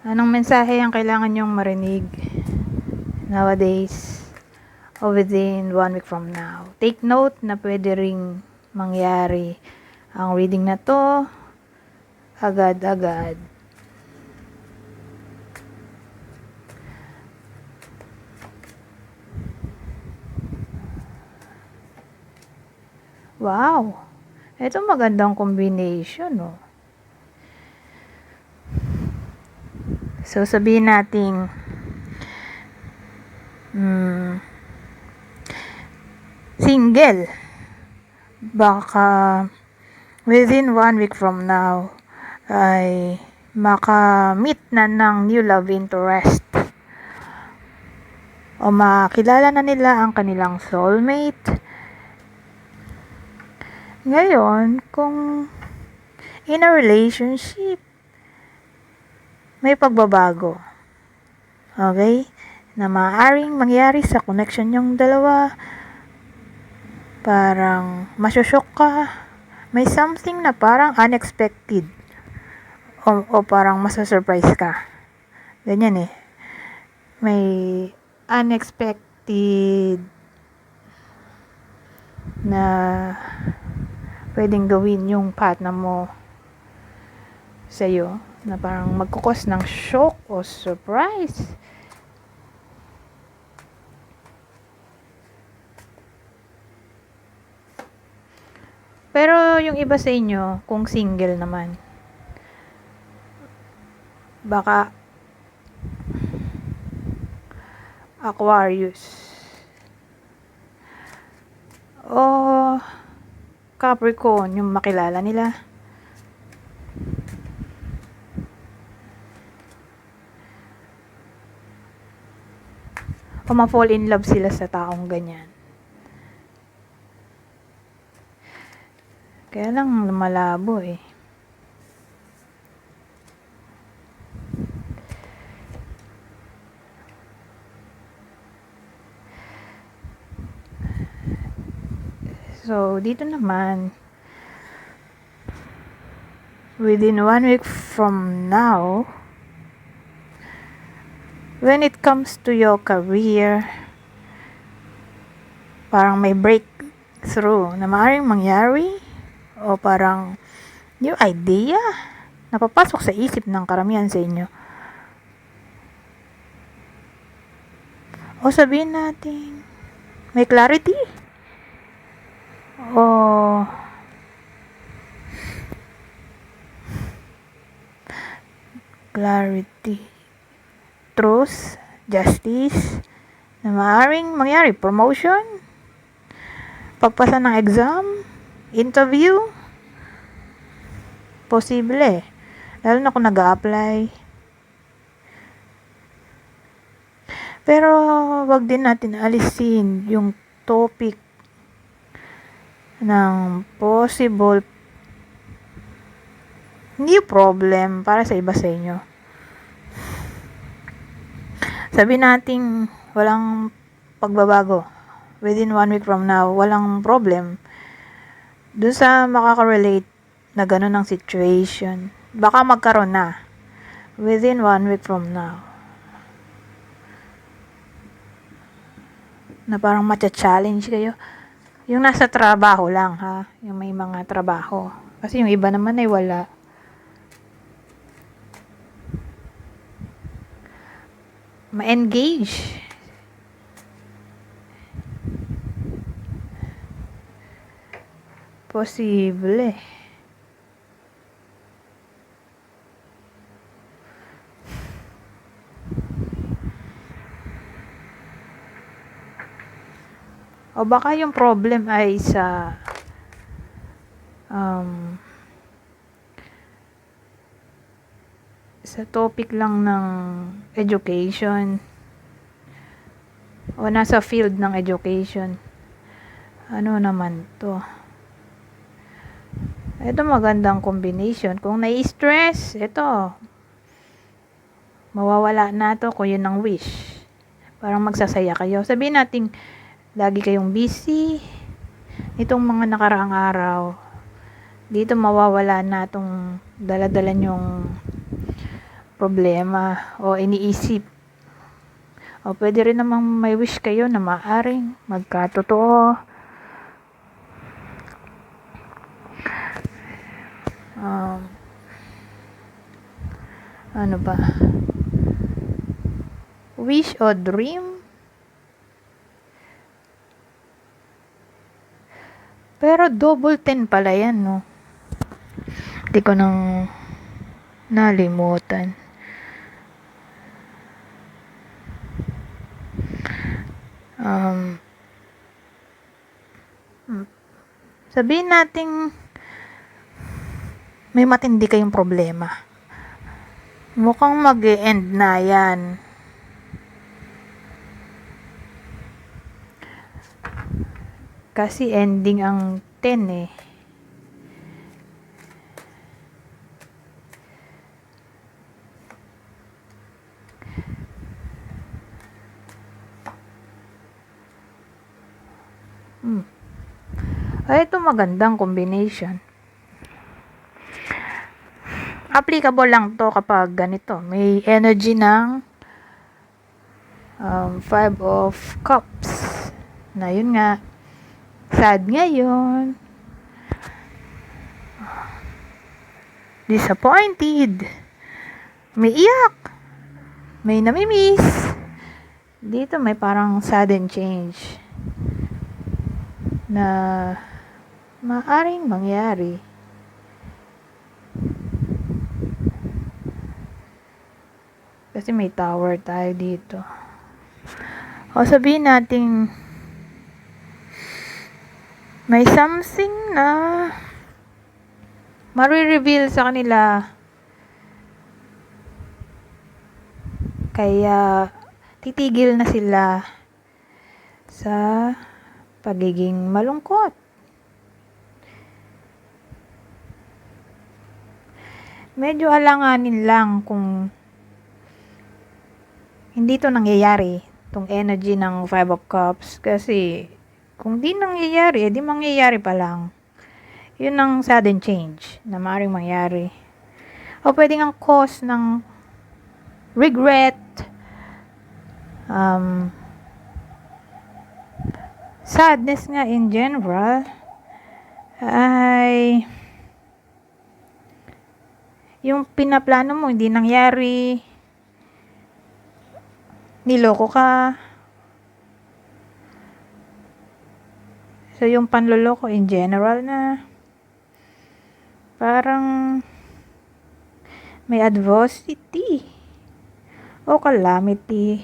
Anong mensahe ang kailangan nyong marinig nowadays o within 1 week from now? Take note na pwede ring mangyari ang reading na to agad-agad. Wow! Ito magandang combination, no? So, sabihin natin, single. Baka within 1 week from now ay makamit na ng new love interest o makilala na nila ang kanilang soulmate. Ngayon, kung in a relationship, may pagbabago. Okay? Na maaaring mangyari sa connection nyong dalawa. Parang masyoshock ka. May something na parang unexpected. O parang masasurprise ka. Ganyan eh. May unexpected na pwedeng gawin yung partner mo sa'yo na parang magkukos ng shock o surprise. Pero yung iba sa inyo, kung single naman, baka Aquarius o Capricorn yung makilala nila. O ma-fall in love sila sa taong ganyan. Kaya lang malabo eh. So, dito naman, within 1 week from now, when it comes to your career, parang may breakthrough na maaaring mangyari o parang new idea na papasok sa isip ng karamihan sa inyo. O sabihin natin, may clarity o truth, justice, na maaaring mangyari, promotion, pagpasa ng exam, interview, posible, lalo na kung nag-a-apply. Pero wag din natin alisin yung topic ng possible new problem para sa iba sa inyo. Sabi natin walang pagbabago. Within 1 week from now, walang problem. Dun sa makaka-relate na gano'n ang situation, baka magkaroon na within 1 week from now. Na parang matcha-challenge kayo. Yung nasa trabaho lang, ha? Yung may mga trabaho. Kasi yung iba naman ay wala. Ma-engage. Posible. O baka yung problem ay sa topic lang ng education o nasa field ng education. Ano naman to? Ito magandang combination. Kung nai-stress, ito mawawala na to kung yun ang wish. Parang magsasaya kayo. Sabihin natin lagi kayong busy itong mga nakaraang araw. Dito mawawala na itong dala-dala nyong problema o iniisip. O pwede rin namang may wish kayo na maaring magkatotoo. Ano ba? Wish o dream? Pero double 10 pala yan, no? Hindi ko nang nalimutan. Sabihin nating may matindi kayong problema. Mukhang mag-e-end na yan. Kasi ending ang 10 eh. Ay, ito magandang combination. Applicable lang to kapag ganito. May energy ng 5 of Cups. Na yun nga, sad ngayon. Disappointed. May iyak. May namimiss. Dito may parang sudden change na maaring mangyari. Kasi may tower tayo dito. O sabihin natin may something na marireveal sa kanila. Kaya titigil na sila sa pagiging malungkot. Medyo alanganin lang kung hindi to nangyayari, tong energy ng 5 of Cups. Kasi kung di nangyayari, di mangyayari pa lang. Yun ang sudden change na maaaring mangyari. O pwedeng ang cause ng regret, sadness nga in general, ay yung pinaplano mo hindi nangyari, niloko ka. So yung panloloko in general na parang may adversity o calamity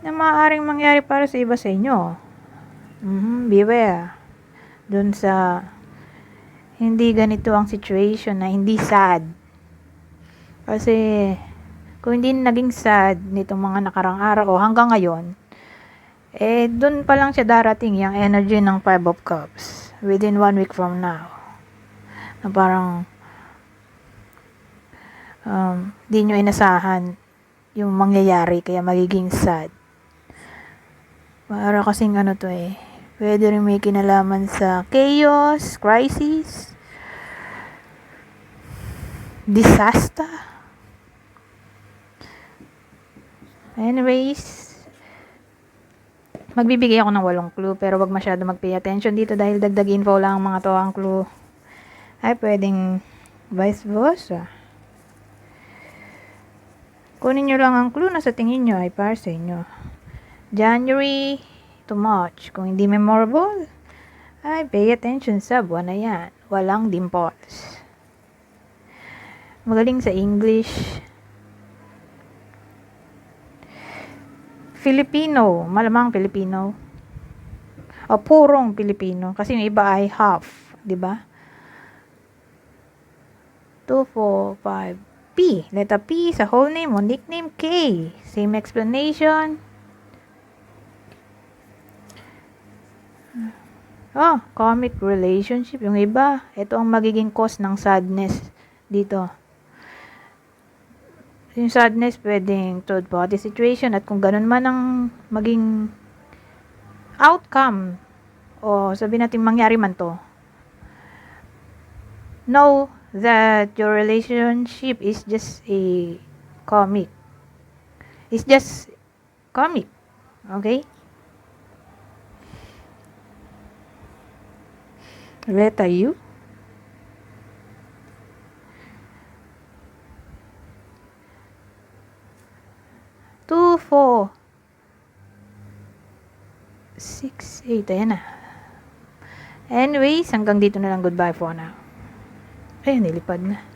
na maaaring mangyari para sa iba sa inyo. Beware dun sa hindi ganito ang situation na hindi sad. Kasi kung hindi naging sad nitong mga nakarang araw o hanggang ngayon, eh dun pa lang siya darating yung energy ng 5 of Cups within 1 week from now. Na parang di nyo inasahan yung mangyayari kaya magiging sad. Para kasing ano to eh, pwede rin may kinalaman sa chaos, crisis, disaster. Anyways, magbibigay ako ng 8 clue pero wag masyado mag-pay attention dito dahil dagdag info lang ang mga to ang clue. Ay pwedeng vice versa. Kunin nyo lang ang clue na sa tingin nyo ay para sa inyo. January to March. Kung hindi memorable, ay pay attention sa buwan na yan. Walang dimples. Magaling sa English. Filipino. Malamang Filipino. O purong Filipino. Kasi yung iba ay half. Diba? 2, 4, 5. P. Letter P sa whole name o nickname K. Same explanation. Karmic relationship. Yung iba, ito ang magiging cause ng sadness dito. Yung sadness, pwedeng third party situation at kung ganun man ang maging outcome o sabihin natin mangyari man to, know that your relationship is just a comic. It's just comic. Okay? Letter U. Two, four, 6, 8. Ayan na. Anyways, hanggang dito na lang. Goodbye for now. Ayun, nilipad na.